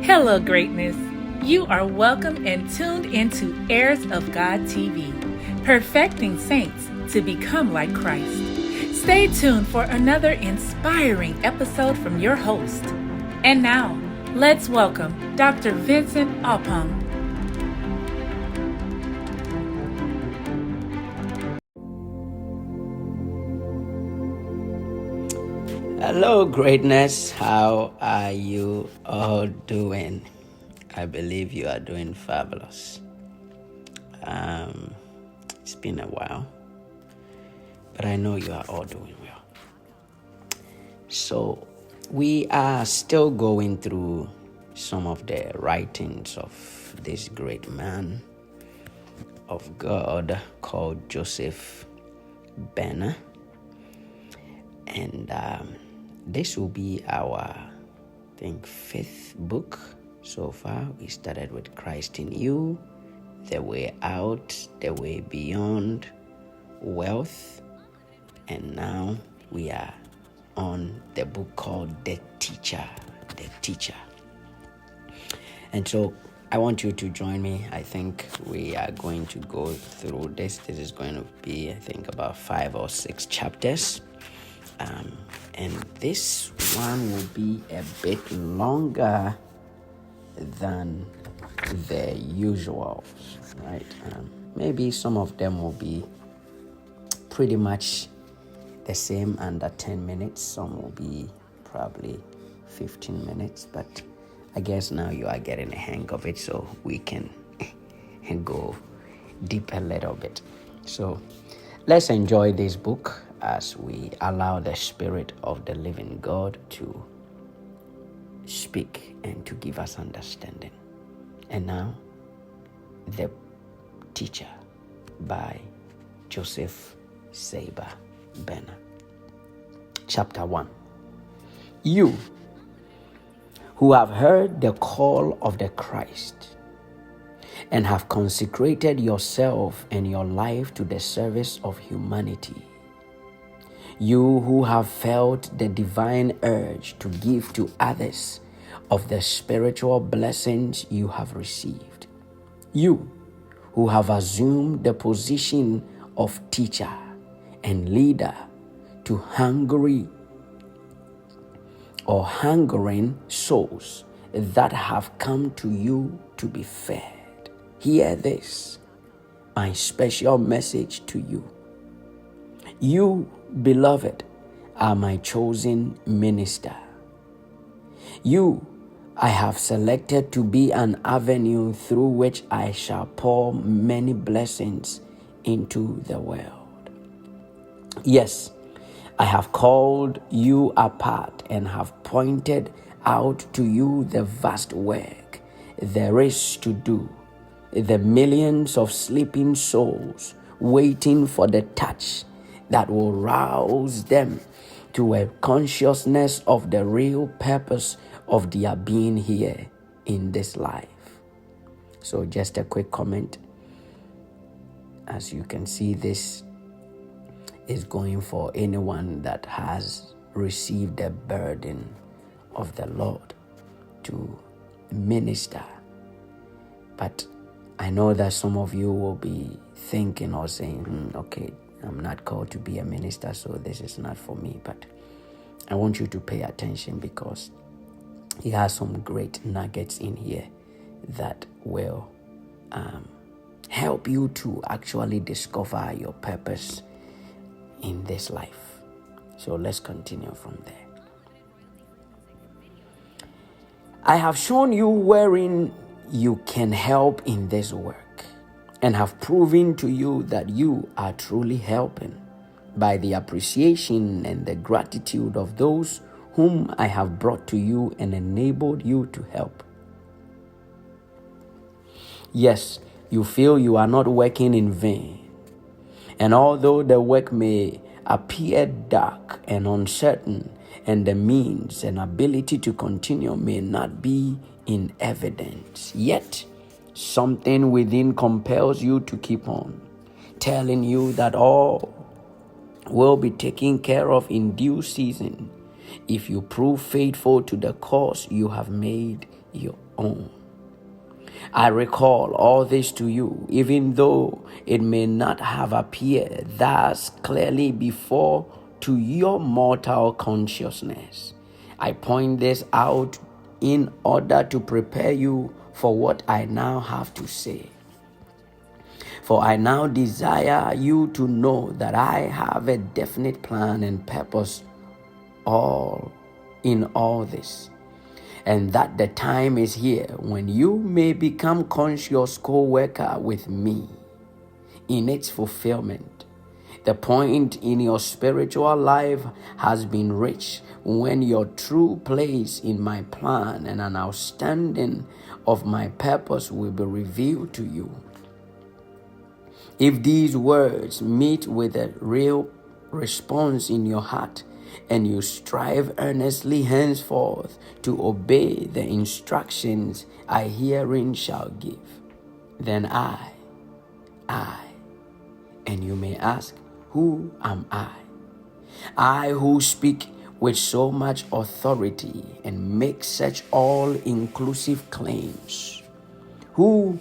Hello, greatness. You are welcome and tuned into Heirs of God TV, perfecting saints to become like Christ. Stay tuned for another inspiring episode from your host. And now, let's welcome Dr. Vincent Oppong. Hello, greatness. How are you all doing? I believe you are doing fabulous. It's been a while, but I know you are all doing well. So, we are still going through some of the writings of this great man of God called Joseph Benner. And this will be our, fifth book so far. We started with Christ in You, The Way Out, The Way Beyond, Wealth, and now we are on the book called The Teacher. And so I want you to join me. I think we are going to go through this. This is going to be, about 5 or 6 chapters. And this one will be a bit longer than the usual, right? Maybe some of them will be pretty much the same, under 10 minutes. Some will be probably 15 minutes, but I guess now you are getting a hang of it, so we can go deep a little bit. So let's enjoy this book as we allow the Spirit of the living God to speak and to give us understanding. And now, The Teacher by Joseph Saber Benner. Chapter 1. You who have heard the call of the Christ and have consecrated yourself and your life to the service of humanity, you who have felt the divine urge to give to others of the spiritual blessings you have received, you who have assumed the position of teacher and leader to hungering souls that have come to you to be fed. Hear this, my special message to you. You, beloved, are my chosen minister. You I have selected to be an avenue through which I shall pour many blessings into the world. Yes, I have called you apart and have pointed out to you the vast work there is to do, the millions of sleeping souls waiting for the touch that will rouse them to a consciousness of the real purpose of their being here in this life. So just a quick comment. As you can see, this is going for anyone that has received the burden of the Lord to minister. But I know that some of you will be thinking or saying, okay, I'm not called to be a minister, so this is not for me. But I want you to pay attention, because he has some great nuggets in here that will help you to actually discover your purpose in this life. So let's continue from there. I have shown you wherein you can help in this work, and have proven to you that you are truly helping by the appreciation and the gratitude of those whom I have brought to you and enabled you to help. Yes, you feel you are not working in vain, and although the work may appear dark and uncertain, and the means and ability to continue may not be in evidence, yet something within compels you to keep on, telling you that all will be taken care of in due season if you prove faithful to the course you have made your own. I recall all this to you, even though it may not have appeared thus clearly before to your mortal consciousness. I point this out in order to prepare you for what I now have to say. For I now desire you to know that I have a definite plan and purpose in all this, and that the time is here when you may become conscious co-worker with me in its fulfillment. The point in your spiritual life has been reached when your true place in my plan and an understanding of my purpose will be revealed to you. If these words meet with a real response in your heart, and you strive earnestly henceforth to obey the instructions I herein shall give, then I, and you may ask, who am I? I who speak with so much authority and make such all-inclusive claims. Who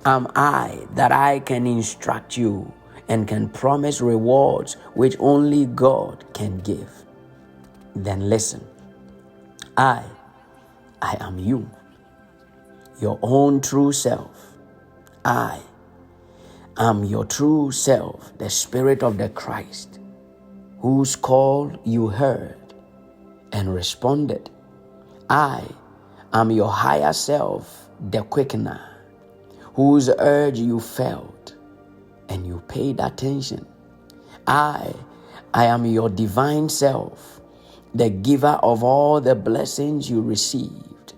am I that I can instruct you and can promise rewards which only God can give? Then listen. I am you, your own true self. I am your true self, the Spirit of the Christ, whose call you heard and responded. I am your higher self, the quickener, whose urge you felt and you paid attention. I am your divine self, the giver of all the blessings you received.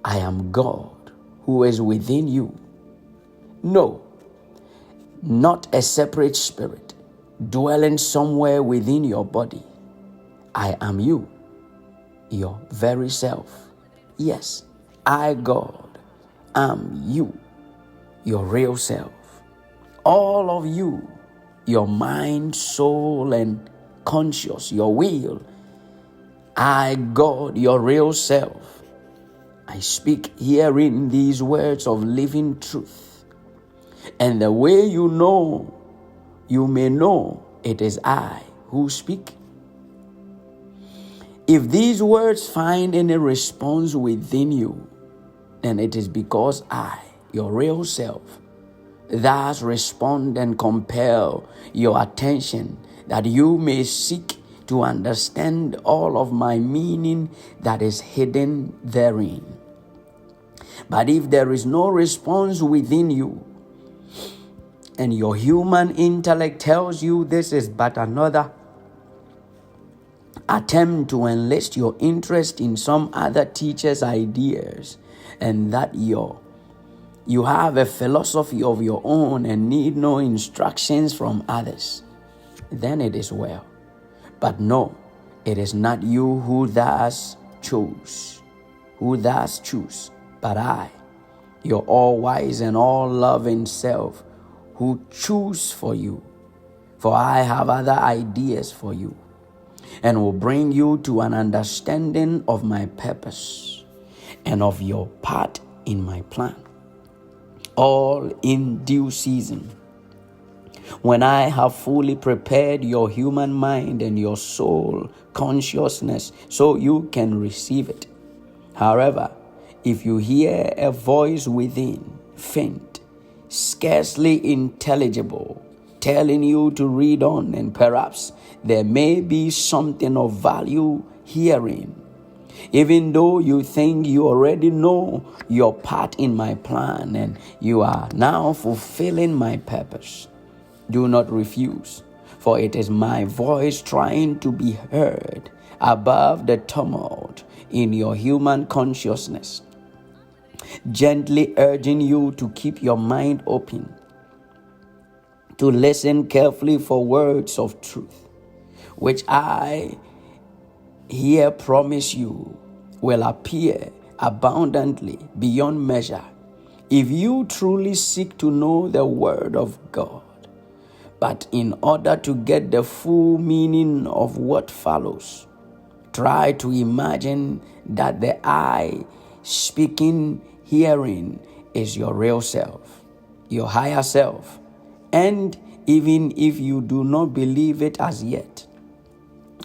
I am God who is within you. No, not a separate spirit dwelling somewhere within your body. I am you, your very self. Yes, I, God, am you, your real self. All of you, your mind, soul, and conscious, your will. I, God, your real self. I speak herein these words of living truth. And the way you may know it is I who speak. If these words find any response within you, then it is because I, your real self, thus respond and compel your attention, that you may seek to understand all of my meaning that is hidden therein. But if there is no response within you, and your human intellect tells you this is but another attempt to enlist your interest in some other teacher's ideas, and that you have a philosophy of your own and need no instructions from others, then it is well. But no, it is not you who thus choose, but I, your all-wise and all-loving self, who choose for you. For I have other ideas for you, and will bring you to an understanding of my purpose and of your part in my plan, all in due season. When I have fully prepared your human mind and your soul consciousness so you can receive it. However, if you hear a voice within, faint, scarcely intelligible, telling you to read on, and perhaps there may be something of value herein, even though you think you already know your part in my plan and you are now fulfilling my purpose, do not refuse, for it is my voice trying to be heard above the tumult in your human consciousness, gently urging you to keep your mind open, to listen carefully for words of truth, which I here promise you will appear abundantly beyond measure if you truly seek to know the word of God. But in order to get the full meaning of what follows, try to imagine that the I speaking, hearing is your real self, your higher self. And even if you do not believe it as yet,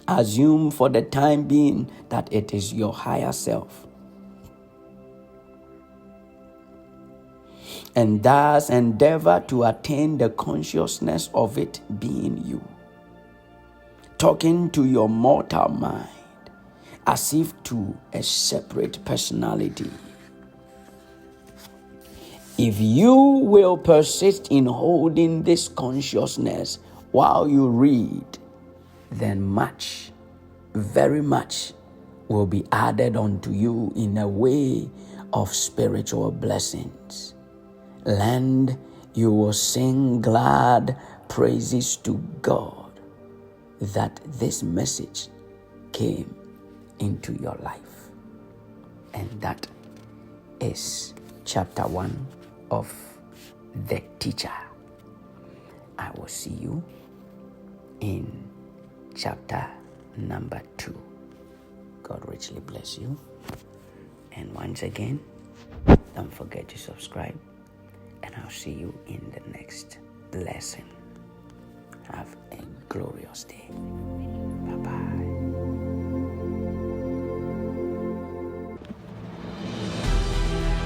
assume for the time being that it is your higher self. And thus endeavor to attain the consciousness of it being you. Talking to your mortal mind as if to a separate personality. If you will persist in holding this consciousness while you read, then much, very much, will be added unto you in a way of spiritual blessings. And you will sing glad praises to God that this message came into your life. And that is chapter 1 of The Teacher. I will see you in chapter number 2. God richly bless you. And once again, don't forget to subscribe. And I'll see you in the next lesson. Have a glorious day. Bye-bye.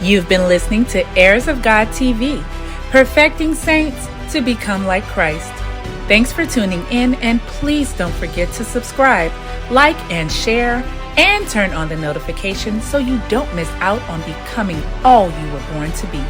You've been listening to Heirs of God TV, perfecting saints to become like Christ. Thanks for tuning in, and please don't forget to subscribe, like, and share, and turn on the notifications so you don't miss out on becoming all you were born to be.